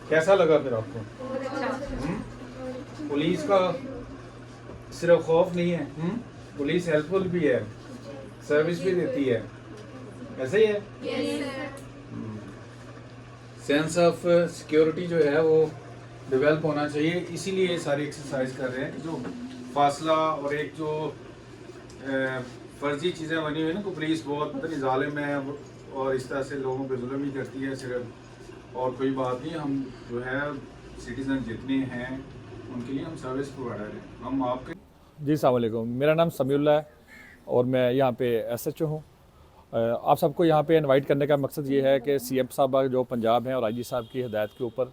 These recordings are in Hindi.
कैसा लगा फिर आपको? पुलिस का सिर्फ खौफ नहीं है, पुलिस हेल्पफुल भी है, सर्विस भी देती है, ऐसे ही है। सेंस ऑफ सिक्योरिटी जो है वो डेवलप होना चाहिए, इसीलिए ये सारी एक्सरसाइज कर रहे हैं कि जो फासला और एक जो फर्जी चीज़ें बनी हुई ना कि पुलिस बहुत पता नहीं जालिम है और इस तरह से लोगों पे जुल्म ही करती है सिर्फ, और कोई बात नहीं। हम जो है सिटीज़न जितने हैं उनके लिए हम सर्विस प्रोवाइडर हैं, हम आपके। जी अस्सलाम वालेकुम, मेरा नाम समीउल्लाह है और मैं यहाँ पे SHO हूँ। आप सबको यहाँ पे इनवाइट करने का मकसद ये है कि CM साहब जो पंजाब हैं और IG साहब की हिदायत के ऊपर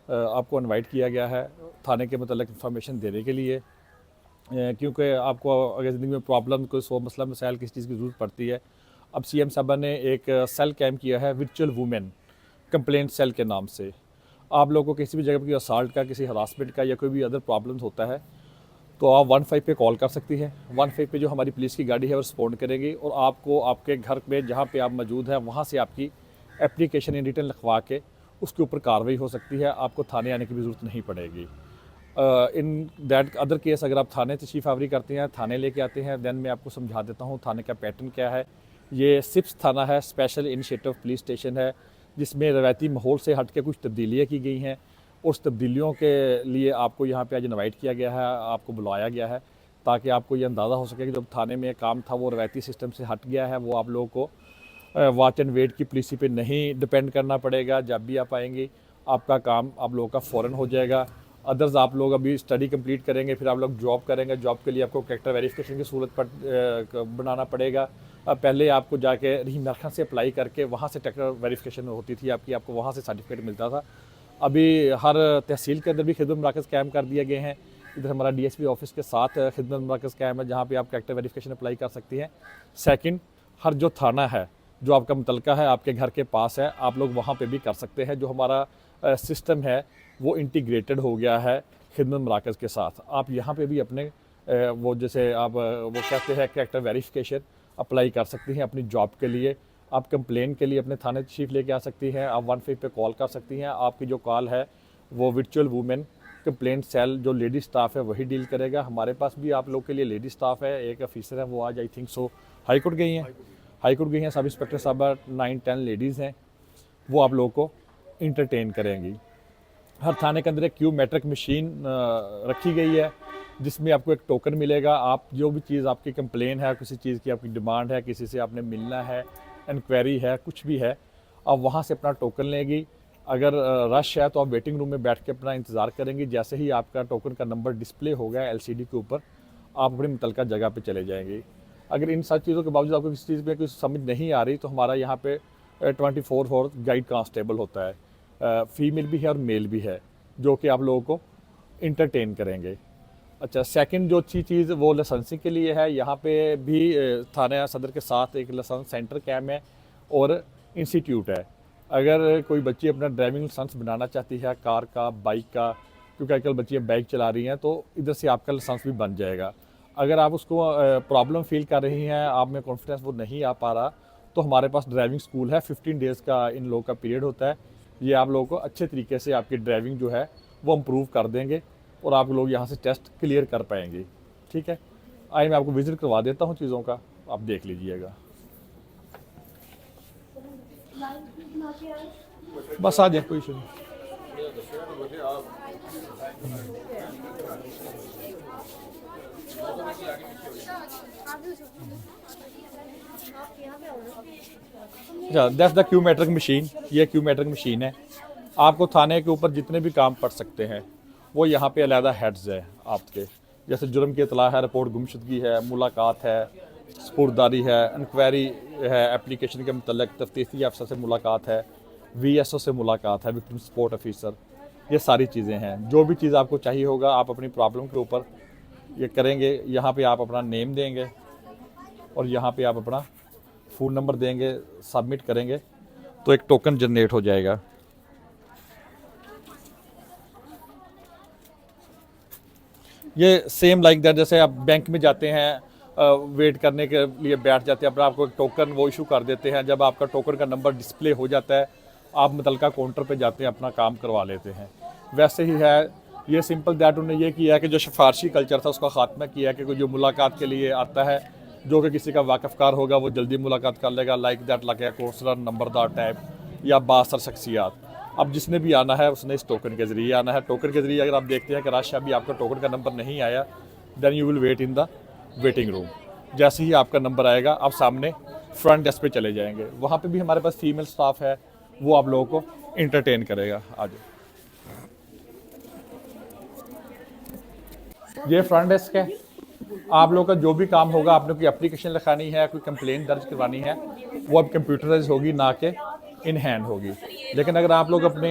आपको इनवाइट किया गया है थाने के मतलब इंफॉर्मेशन देने के लिए, क्योंकि आपको अगर ज़िंदगी में प्रॉब्लम कोई सो मसला मसाइल किसी चीज़ की ज़रूरत पड़ती है। अब CM साहब ने एक सेल कैम्प किया है वर्चुअल वुमेन कंप्लेंट सेल के नाम से। आप लोगों को किसी भी जगह पर असाल्ट का, किसी हरासमेंट का या कोई भी अदर प्रॉब्लम्स होता है तो आप 15 पे कॉल कर सकती हैं। 15 पे जो हमारी पुलिस की गाड़ी है वो रिस्पॉन्ड करेगी और आपको आपके घर में जहाँ पे आप मौजूद हैं वहाँ से आपकी एप्लीकेशन इन रिटर्न लिखवा के उसके ऊपर कार्रवाई हो सकती है, आपको थाने आने की भी ज़रूरत नहीं पड़ेगी। इन दैट अदर केस अगर आप थाने तशरीफ़ आवरी करते हैं, थाने लेके आते हैं, दैन मैं आपको समझा देता हूँ थाने का पैटर्न क्या है। ये सिप्स थाना है, स्पेशल इनिशिएटिव पुलिस स्टेशन है, जिसमें रवायती माहौल से हट के कुछ तब्दीलियाँ की गई हैं। उस तब्दीलियों के लिए आपको यहाँ पे आज इनवाइट किया गया है, आपको बुलाया गया है ताकि आपको ये अंदाज़ा हो सके कि जब थाने में काम था वो रवायती सिस्टम से हट गया है, वो आप लोगों को वॉच एंड वेट की पुलिस पे नहीं डिपेंड करना पड़ेगा। जब भी आप आएंगे आपका काम आप लोगों का फ़ौरन हो जाएगा। अदर्स आप लोग अभी स्टडी कंप्लीट करेंगे, फिर आप लोग जॉब करेंगे, जॉब के लिए आपको कैरेक्टर वेरिफिकेशन की सूरत पर बनाना पड़ेगा। पहले आपको जाके रीमरखा से अप्लाई करके वहाँ से कैरेक्टर वेरिफिकेशन होती थी आपको वहाँ से सर्टिफिकेट मिलता था। अभी हर तहसील के अंदर भी खिदमत मराकज़ कैम्प कर दिए गए हैं। इधर हमारा DSP ऑफिस के साथ खिदमत मराकज़ कैम्प है जहाँ पे आप कैरेक्टर वेरिफिकेशन अप्लाई कर सकती हैं। सेकंड, हर जो थाना है जो आपका मुतलका है आपके घर के पास है, आप लोग वहाँ पे भी कर सकते हैं। जो हमारा सिस्टम है वो इंटीग्रेटेड हो गया है खिदमत मराकज़ के साथ। आप यहाँ पे भी अपने वो जैसे आप वो कहते हैं कैरेक्टर वेरिफिकेशन अप्लाई कर सकती हैं अपनी जॉब के लिए। आप कंप्लेन के लिए अपने थाने तशरीफ़ लेके आ सकती हैं, आप 15 पे कॉल कर सकती हैं। आपकी जो कॉल है वो वर्चुअल वुमेन कंप्लेंट सेल जो लेडी स्टाफ है वही डील करेगा। हमारे पास भी आप लोग के लिए लेडी स्टाफ है, एक ऑफिसर है वो आज I think so high court गई हैं, सब इंस्पेक्टर साहब 9-10 लेडीज़ हैं, वो आप लोगों को इंटरटेन करेंगी। हर थाने के अंदर एक क्यू मैट्रिक मशीन रखी गई है जिसमें आपको एक टोकन मिलेगा। आप जो भी चीज़ आपकी कंप्लेन है, किसी चीज़ की आपकी डिमांड है, किसी से आपने मिलना है, इंक्वायरी है, कुछ भी है, आप वहाँ से अपना टोकन लेंगी। अगर रश है तो आप वेटिंग रूम में बैठ के अपना इंतज़ार करेंगी। जैसे ही आपका टोकन का नंबर डिस्प्ले हो गया LCD के ऊपर, आप अपनी मुतलका जगह पे चले जाएंगी। अगर इन सब चीज़ों के बावजूद आपको किसी चीज़ में कुछ समझ नहीं आ रही तो हमारा यहाँ पे 24/4 गाइड कांस्टेबल होता है, फीमेल भी है और मेल भी है, जो कि आप लोगों को इंटरटेन करेंगे। अच्छा, सेकंड जो अच्छी चीज़ वो लाइसेंसिंग के लिए है। यहाँ पे भी थाना सदर के साथ एक लाइसेंस सेंटर कैम्प है और इंस्टीट्यूट है। अगर कोई बच्ची अपना ड्राइविंग लाइसेंस बनाना चाहती है कार का, बाइक का, क्योंकि आजकल बच्चियाँ बाइक चला रही हैं, तो इधर से आपका लाइसेंस भी बन जाएगा। अगर आप उसको प्रॉब्लम फील कर रही हैं, आप में कॉन्फिडेंस वो नहीं आ पा रहा, तो हमारे पास ड्राइविंग स्कूल है। 15 डेज़ का इन लोगों का पीरियड होता है। ये आप लोगों को अच्छे तरीके से आपकी ड्राइविंग जो है वो इम्प्रूव कर देंगे और आप लोग यहाँ से टेस्ट क्लियर कर पाएंगे। ठीक है, आइए मैं आपको विजिट करवा देता हूँ चीज़ों का, आप देख लीजिएगा। बस आ जाए, कोई इशू नहीं। अच्छा, that's the Q metric machine. ये क्यू मैट्रिक मशीन है। आपको थाने के ऊपर जितने भी काम पड़ सकते हैं वो यहाँ पे अलहदा हेड्स है आपके, जैसे जुर्म की इतला है, रिपोर्ट गुमशुदगी है, मुलाकात है, स्पुर्दारी है, इंक्वायरी है, एप्लीकेशन के मतलब तफ्तीशी अफसर से मुलाकात है, VSO से मुलाकात है, विक्टिम सपोर्ट ऑफिसर, ये सारी चीज़ें हैं। जो भी चीज़ आपको चाहिए होगा आप अपनी प्रॉब्लम के ऊपर ये करेंगे। यहाँ पे आप अपना नेम देंगे और यहाँ पे आप अपना फ़ोन नंबर देंगे, सबमिट करेंगे तो एक टोकन जनरेट हो जाएगा। ये सेम लाइक दैट, जैसे आप बैंक में जाते हैं, वेट करने के लिए बैठ जाते हैं, अपना आपको एक टोकन वो इशू कर देते हैं। जब आपका टोकन का नंबर डिस्प्ले हो जाता है आप मुतलका काउंटर पे जाते हैं, अपना काम करवा लेते हैं। वैसे ही है ये, सिंपल दैट उन्होंने ये किया है कि जो सिफारशी कल्चर था उसका ख़ात्मा किया है कि जो मुलाकात के लिए आता है, जो कि किसी का वाकफ़कार होगा वो जल्दी मुलाकात कर लेगा, लाइक दैट लगे कोर्सर नंबरदार टाइप या बासर शख्सियात। अब जिसने भी आना है उसने इस टोकन के ज़रिए आना है। टोकन के ज़रिए अगर आप देखते हैं कि राशा भी आपका टोकन का नंबर नहीं आया, then you will wait in the waiting room. जैसे ही आपका नंबर आएगा आप सामने फ्रंट डेस्क पे चले जाएंगे, वहाँ पे भी हमारे पास फीमेल स्टाफ है, वो आप लोगों को इंटरटेन करेगा। आज ये फ्रंट डेस्क है। आप लोगों का जो भी काम होगा, आपने कोई एप्लीकेशन लिखानी है, कोई कंप्लेंट दर्ज करवानी है, वो अब कंप्यूटराइज होगी, ना कि इन हैंड होगी। लेकिन अगर आप लोग अपने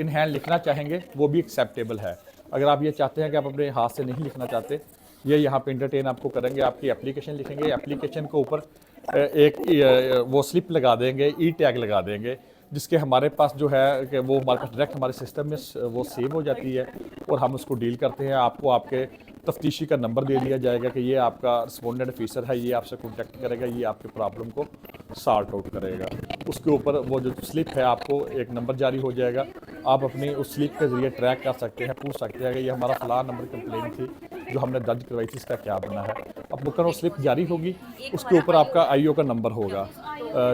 इन हैंड लिखना चाहेंगे वो भी एक्सेप्टेबल है। अगर आप ये चाहते हैं कि आप अपने हाथ से नहीं लिखना चाहते, ये यहाँ पे इंटरटेन आपको करेंगे, आपकी एप्लीकेशन लिखेंगे, एप्लीकेशन के ऊपर एक वो स्लिप लगा देंगे, ई टैग लगा देंगे, जिसके हमारे पास जो है कि वो हमारे पास डायरेक्ट हमारे सिस्टम में वो सेव हो जाती है और हम उसको डील करते हैं। आपको आपके तफ्तीशी का नंबर दे दिया जाएगा कि ये आपका रिस्पोंडेंट ऑफिसर है, ये आपसे कॉन्टैक्ट करेगा, ये आपके प्रॉब्लम को सॉर्ट आउट करेगा। उसके ऊपर वो जो स्लिप है आपको एक नंबर जारी हो जाएगा, आप अपनी उस स्लिप के ज़रिए ट्रैक कर सकते हैं, पूछ सकते हैं कि ये हमारा फलां नंबर कंप्लेंट थी जो हमने दर्ज करवाई थी, इसका क्या बना है। अब मुकर वो स्लिप जारी होगी, उसके ऊपर आपका आईओ का नंबर होगा,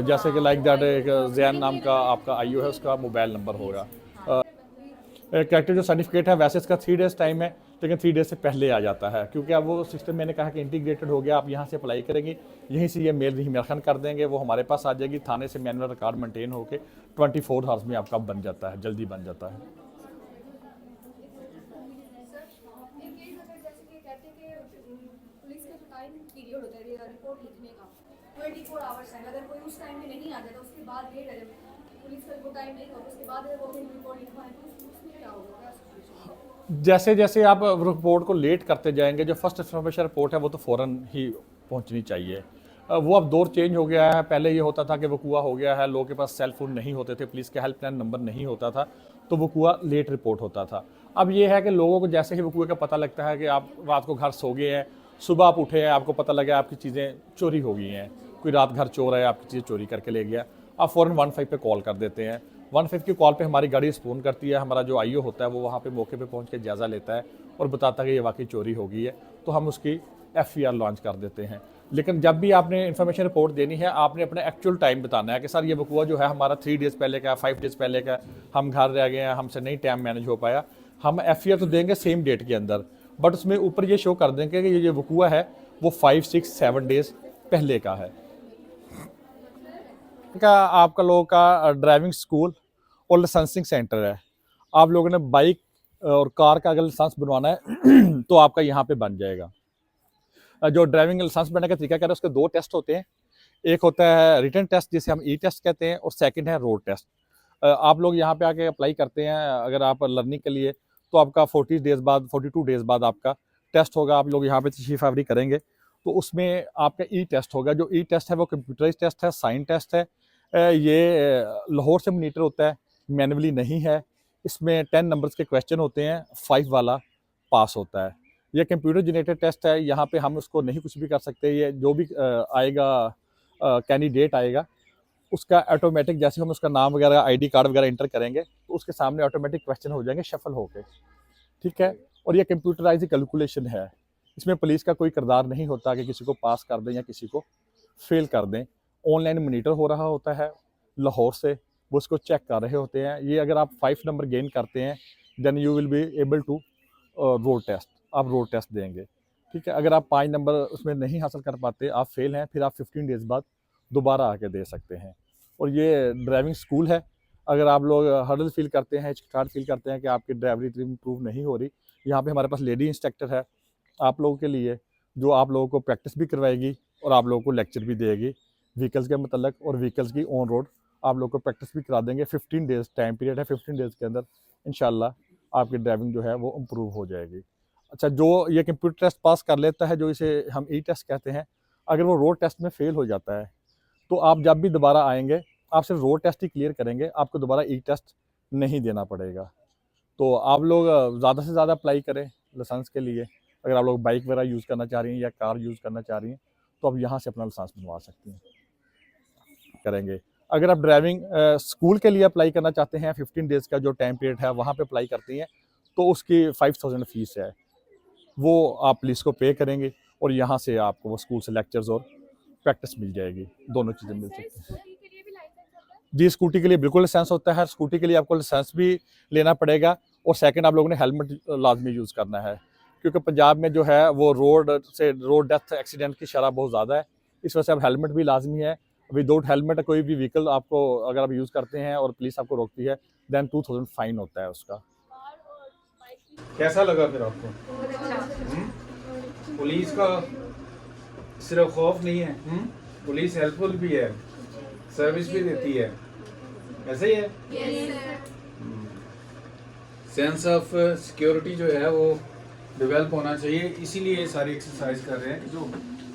जैसे कि लाइक दैट एक जैन नाम का आपका आईओ है, उसका मोबाइल नंबर होगा। कैरेक्टर जो सर्टिफिकेट है वैसे इसका 3 डेज़ टाइम है, लेकिन 3 डेज़ से पहले आ जाता है, क्योंकि अब वो सिस्टम मैंने कहा कि इंटीग्रेटेड हो गया। आप यहाँ से अप्लाई करेंगे, यहीं से ये मेल रीमेशन कर देंगे, वो हमारे पास आ जाएगी, थाने से मैनुअल रिकॉर्ड मेंटेन होकर 24 आवर्स में आपका बन जाता है, जल्दी बन जाता है। पुलिस का जो टाइम पीरियड होता है रिपोर्ट लिखने का 24 आवर्स है, अगर कोई उस टाइम में नहीं आ जाता उसके बाद लेट है, पुलिस का वो टाइम नहीं होगा, उसके बाद वो रिपोर्ट लिखवाएं तो उसमें क्या होगा, क्या सिचुएशन होगा? जैसे जैसे आप रिपोर्ट को लेट करते जाएंगे, जो फर्स्ट इन्फॉर्मेशन रिपोर्ट है वो तो फ़ौरन ही पहुंचनी चाहिए। वो अब दौर चेंज हो गया है। पहले ये होता था कि वकूआ हो गया है, लोगों के पास सेल फोन नहीं होते थे, पुलिस के हेल्पलाइन नंबर नहीं होता था, तो वकूआ लेट रिपोर्ट होता था। अब ये है कि लोगों को जैसे ही वकूए का पता लगता है कि आप रात को घर सो गए हैं, सुबह आप उठे हैं, आपको पता लगा आपकी चीज़ें चोरी हो गई हैं, कोई रात घर चोर है आपकी चीज़ें चोरी करके ले गया, आप फ़ौरन 15 पे कॉल कर देते हैं। 15 की कॉल पे हमारी गाड़ी रिस्पॉन्ड करती है, हमारा जो आईओ होता है वो वहाँ पे मौके पे पहुँच के जायज़ा लेता है और बताता है कि ये वाकई चोरी हो गई है, तो हम उसकी एफआईआर लॉन्च कर देते हैं। लेकिन जब भी आपने इन्फॉर्मेशन रिपोर्ट देनी है, आपने अपना एक्चुअल टाइम बताना है कि सर ये वकूआ जो है हमारा 3 डेज़ पहले का, 5 डेज़ पहले का, हम घर रह गए हैं, हमसे नहीं टाइम मैनेज हो पाया। हम एफआईआर तो देंगे सेम डेट के अंदर, बट उसमें ऊपर ये शो कर देंगे कि ये वकूआ है वो 5, 6, 7 डेज़ पहले का है। का आपका लोगों का ड्राइविंग स्कूल और लाइसेंसिंग सेंटर है। आप लोगों ने बाइक और कार का अगर लाइसेंस बनवाना है तो आपका यहाँ पे बन जाएगा। जो ड्राइविंग लाइसेंस बनने का तरीका क्या है, उसके 2 टेस्ट होते हैं। एक होता है रिटन टेस्ट जिसे हम ई टेस्ट कहते हैं, और सेकंड है रोड टेस्ट। आप लोग यहाँ पे आके अप्लाई करते हैं अगर आप लर्निंग के लिए, तो आपका 40 डेज़ बाद, 42 डेज़ बाद आपका टेस्ट होगा। आप लोग यहाँ पे तशरीफ़ आवरी करेंगे तो उसमें आपका ई टेस्ट होगा। जो ई टेस्ट है वो कंप्यूटराइज टेस्ट है, साइन टेस्ट है। ये लाहौर से मॉनिटर होता है, मैनुअली नहीं है। इसमें 10 नंबर्स के क्वेश्चन होते हैं, 5 वाला पास होता है। ये कंप्यूटर जनरेटेड टेस्ट है, यहाँ पे हम उसको नहीं कुछ भी कर सकते। ये जो भी आएगा कैंडिडेट आएगा उसका ऑटोमेटिक, जैसे हम उसका नाम वगैरह आईडी कार्ड वगैरह इंटर करेंगे तो उसके सामने ऑटोमेटिक क्वेश्चन हो जाएंगे शफल होके, ठीक है। और ये कंप्यूटराइज कैलकुलेशन है, इसमें पुलिस का कोई किरदार नहीं होता कि किसी को पास कर दें या किसी को फेल कर दें। ऑनलाइन मॉनिटर हो रहा होता है लाहौर से, वो उसको चेक कर रहे होते हैं। ये अगर आप 5 नंबर गेन करते हैं then you will be able to road test, आप रोड टेस्ट देंगे, ठीक है। अगर आप 5 नंबर उसमें नहीं हासिल कर पाते, आप फेल हैं, फिर आप 15 डेज़ बाद दोबारा आके दे सकते हैं। और ये ड्राइविंग स्कूल है। अगर आप लोग हर्डल फील करते हैं, हिचकिचाहट फील करते हैं कि आपकी ड्राइवरी इम्प्रूव नहीं हो रही, यहाँ पे हमारे पास लेडी इंस्ट्रक्टर है आप लोगों के लिए, जो आप लोगों को प्रैक्टिस भी करवाएगी और आप लोगों को लेक्चर भी देगी व्हीकल्स के मतलब, और व्हीकल्स की ऑन रोड आप लोग को प्रैक्टिस भी करा देंगे। 15 डेज़ टाइम पीरियड है, 15 डेज़ के अंदर इंशाल्लाह आपकी ड्राइविंग जो है वो इम्प्रूव हो जाएगी। अच्छा, जो ये कंप्यूटर टेस्ट पास कर लेता है, जो इसे हम ई टेस्ट कहते हैं, अगर वो रोड टेस्ट में फेल हो जाता है तो आप जब भी दोबारा आएंगे आप सिर्फ रोड टेस्ट ही क्लियर करेंगे, आपको दोबारा ई टेस्ट नहीं देना पड़ेगा। तो आप लोग ज़्यादा से ज़्यादा अप्लाई करें लाइसेंस के लिए। अगर आप लोग बाइक वगैरह यूज़ करना चाह रही हैं या कार यूज़ करना चाह रही हैं तो आप यहाँ से अपना लाइसेंस बनवा सकती हैं, करेंगे। अगर आप ड्राइविंग स्कूल के लिए अप्लाई करना चाहते हैं 15 डेज़ का जो टाइम पीरियड है वहाँ पे अप्लाई करती हैं तो उसकी 5000 फीस है, वो आप पुलिस को पे करेंगे और यहाँ से आपको वो स्कूल से लेक्चर्स और प्रैक्टिस मिल जाएगी, दोनों चीज़ें मिल सकती हैं। स्कूटी के लिए भी लाइसेंस होता है? जी, स्कूटी के लिए बिल्कुल लाइसेंस होता है, स्कूटी के लिए आपको लाइसेंस भी लेना पड़ेगा और सेकंड आप लोगों ने हेलमेट लाजमी यूज़ करना है, क्योंकि पंजाब में जो है वो रोड डेथ एक्सीडेंट की शरह बहुत ज़्यादा है, इस वजह से अब हेलमेट भी लाजमी है। विदाउट हेलमेट कोई भी व्हीकल आपको अगर आप यूज़ करते हैं और पुलिस आपको रोकती है देन 2000 फाइन होता है उसका। कार और बाइक की कैसा लगा फिर आपको? पुलिस का सिर्फ खौफ नहीं है, पुलिस हेल्पफुल भी है, सर्विस भी देती है, ऐसे ही है। सेंस ऑफ सिक्योरिटी जो है वो डेवलप होना चाहिए, इसीलिए ये सारी एक्सरसाइज कर रहे हैं कि जो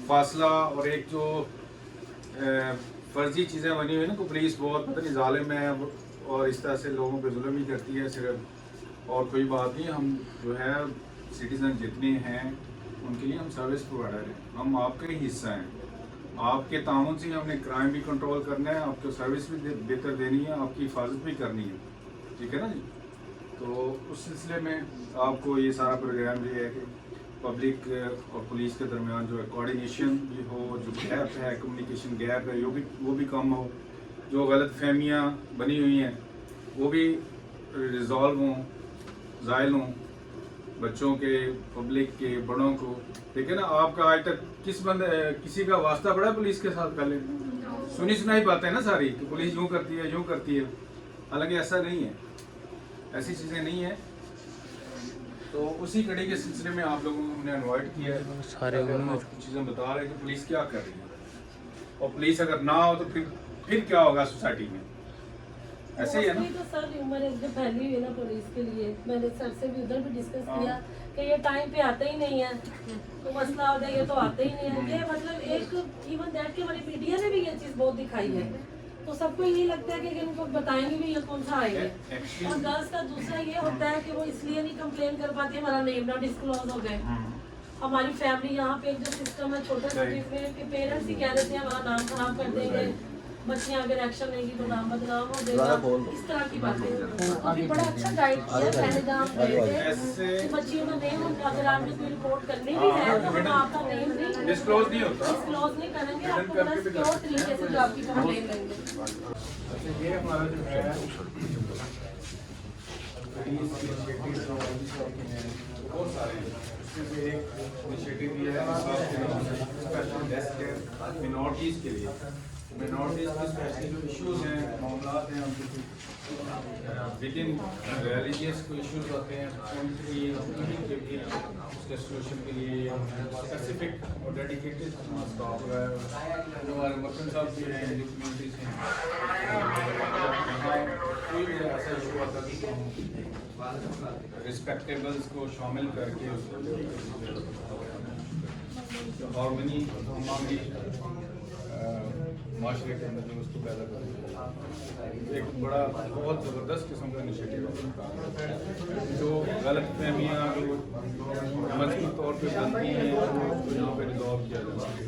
फासला और एक जो फर्जी चीज़ें बनी हुई ना कि पुलिस बहुत पता नहीं जालिम है और इस तरह से लोगों पे जुल्म ही करती है सिर्फ, और कोई बात नहीं। हम जो है सिटीज़न जितने हैं उनके लिए हम सर्विस प्रोवाइडर हैं, हम आपका ही हिस्सा हैं, आपके ताउन से हमने क्राइम भी कंट्रोल करना है, आपको सर्विस भी बेहतर देनी है, आपकी हिफाजत भी करनी है, ठीक है ना जी। तो उस सिलसिले में आपको ये सारा प्रोग्राम ये है कि पब्लिक और पुलिस के दरमियान जो है कोऑर्डिनेशन भी हो, जो गैप है कम्युनिकेशन गैप है वो भी कम हो, जो गलत फहमियाँ बनी हुई हैं वो भी रिजॉल्व हों, ज़ायल हों, बच्चों के, पब्लिक के, बड़ों को, ठीक है ना। आपका आज तक किसी का वास्ता पड़ा पुलिस के साथ? पहले सुनी सुनाई बातें हैं ना सारी कि पुलिस यूँ करती है, हालांकि ऐसा नहीं है, ऐसी चीज़ें नहीं है। तो उसी कड़ी के सिलसिले में आप लोगों को हमने इनवाइट किया है, सारे चीज़ें बता रहे हैं कि पुलिस क्या कर रही है, और पुलिस अगर ना हो तो फिर क्या होगा सोसाइटी में, ऐसे ही है ना। तो सर उम्र एकदम फैली हुई है ना पुलिस के लिए, मैंने सर से भी उधर भी डिस्कस किया कि ये टाइम पे आते ही नहीं है, तो मसला हो जाए ये तो आते ही नहीं है। ये मतलब एक इवन दैट कि हमारी मीडिया ने भी ये चीज़ बहुत दिखाई है, तो सबको यही लगता है कि इनको बताएंगे भी ये कौन सा आएंगे। और गर्ल्स का दूसरा ये होता है कि वो इसलिए नहीं कंप्लेन कर पाती, हमारा नेम ना डिस्क्लोज हो गए। हमारी फैमिली यहाँ पे एक जो सिस्टम है छोटा सिटीज में कि पेरेंट्स ही कह रहे थे हमारा नाम खराब कर देंगे, बच्चियाँ अगर एक्शन लेंगी तो नाम बदनाम हो जाएगा, इस तरह की बातें। अभी बड़ा अच्छा गाइड किया, पहले जहाँ हम गए थे कि बच्चियों का नेम अगर आपने कोई रिपोर्ट करनी भी है तो हम आपका नेम नहीं डिस्क्लोज नहीं होता, डिस्क्लोज नहीं करेंगे, आपको बड़ा सिक्योर तरीके से जो आपकी कंप्लेन लेंगे। अच्छा, ये हमारा जो है बहुत सारे हैं, उसमें से एक इनिशिएटिव ये है स्पेशल डेस्क है मिनॉरिटीज़ के लिए। मिनॉरिटीज़ के स्पेशली जो इश्यूज़ हैं, मामलात हैं, विद इन रिलीजियस कोई इश्यूज़ आते हैं उनके लिए उसके सोल्यूशन के लिए स्पेसिफिक और डेडिकेटेड स्टाफ है। जो हमारे मक्खन साहब भी हैं, जो कम्यूनिटीज़ हैं, कोई भी ऐसा इशू आता है तो रिस्पेक्टेबल्स को शामिल करके हार्मनी हमारी माशरे के अंदर जो उसको पैदा कर एक बड़ा बहुत ज़बरदस्त किस्म का इनिशिएटिव है। जो गलत फहमियाँ जो मजबूत तौर पर बनती हैं तो यहाँ पे रिजॉल्व किया जाता है।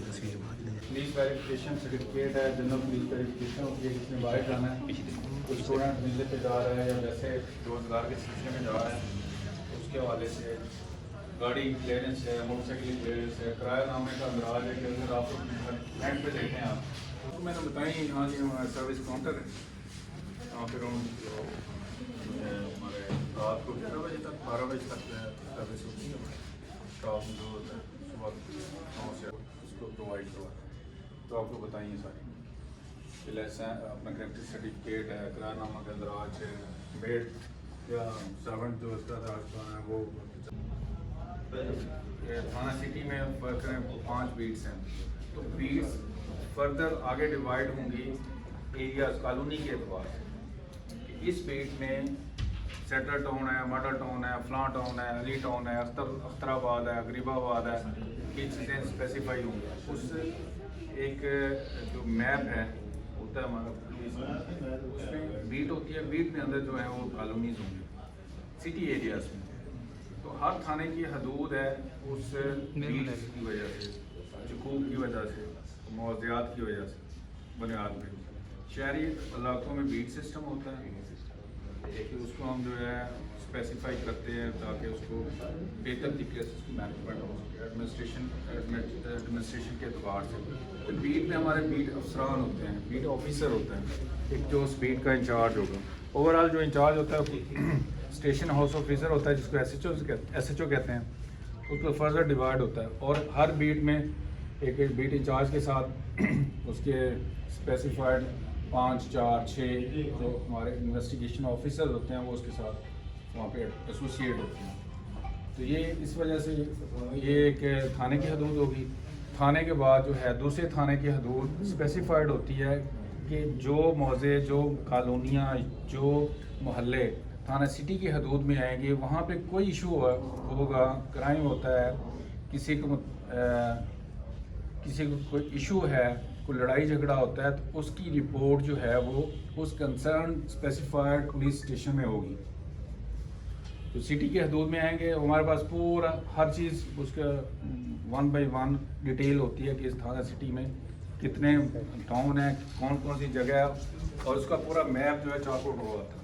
पुलिस वेरिफिकेशन सर्टिफिकेट है, जनरल पुलिस वेरिफिकेशन होती है, किसने बाहर जाना है, कुछ स्टूडेंट वीज़े पे जा रहा है या वैसे रोज़गार के सिलसिले में जा रहा है, उसके हवाले से गाड़ी क्लियरेंस है, मोटरसाइकिल क्लियरेंस है, किरायानामे का अंदराज है कि अगर आप हैंड पे देखें आप तो मैंने बताई यहाँ जी हमारा सर्विस काउंटर है, यहाँ पर हमारे रात को 11 बजे तक 12 बजे तक सर्विस होती है। स्टाफ जो होता है सुबह 9 से उसको प्रोवाइड करवा, तो आपको बताइए सारी लाइसेंस, अपना करेक्टर सर्टिफिकेट है, किरायानामा का अंदराज है, बेड या सर्वेंट जो उसका अंदराज है वो। थाना सिटी में वर्क करें 5 बीट्स हैं, तो बीट्स फर्दर आगे डिवाइड होंगी एरिया कॉलोनी के एतबार से। इस बीट में सेटल टाउन है, मॉडल टाउन है, फलां टाउन है, अली टाउन है, अख्तराबाद है, गरीबाबाद है, ये चीज़ें स्पेसिफाई होंगी। उस एक जो मैप है होता है हमारा पुलिस में, उसमें बीट होती है, बीट में अंदर जो है वो कॉलोनीज होंगी सिटी एरियाज में। तो हर थाने की हदूद है उस बीट की वजह से, जुकूक की वजह से, मौज़ियात की वजह से बुनियाद पे शहरी इलाकों में बीट सिस्टम होता है कि उसको हम जो है स्पेसिफाई करते हैं ताकि उसको बेहतर तरीके से उसकी मैनेजमेंट हो सके एडमिनिस्ट्रेशन के एतबार से। तो बीट में हमारे बीट अफसरान होते हैं, बीट ऑफिसर होते हैं, एक जो उस बीट का इंचार्ज होगा। ओवरऑल जो इंचार्ज होता है स्टेशन हाउस ऑफिसर होता है जिसको SHO कहते हैं, उसको फर्दर डिवाइड होता है और हर बीट में एक बीट इंचार्ज के साथ उसके स्पेसिफाइड 5, 4, 6 जो हमारे इन्वेस्टिगेशन ऑफिसर होते हैं वो उसके साथ वहाँ पे एसोसिएट होते हैं। तो ये इस वजह से ये एक थाने की हदूद होगी। थाने के बाद जो है दूसरे थाने की हदूद स्पेसिफाइड होती है कि जो मौजे, जो कॉलोनियाँ, जो मोहल्ले थाना सिटी की हदूद में आएंगे वहाँ पे कोई इशू होगा, क्राइम होता है, किसी को कोई इशू है, कोई लड़ाई झगड़ा होता है, तो उसकी रिपोर्ट जो है वो उस कंसर्न स्पेसिफाइड पुलिस स्टेशन में होगी। तो सिटी के हदूद में आएंगे, हमारे पास पूरा हर चीज़ उसका 1 by 1 डिटेल होती है कि इस थाना सिटी में कितने टाउन है, कौन कौन सी जगह है और उसका पूरा मैप जो है चार्ट आउट हुआ था।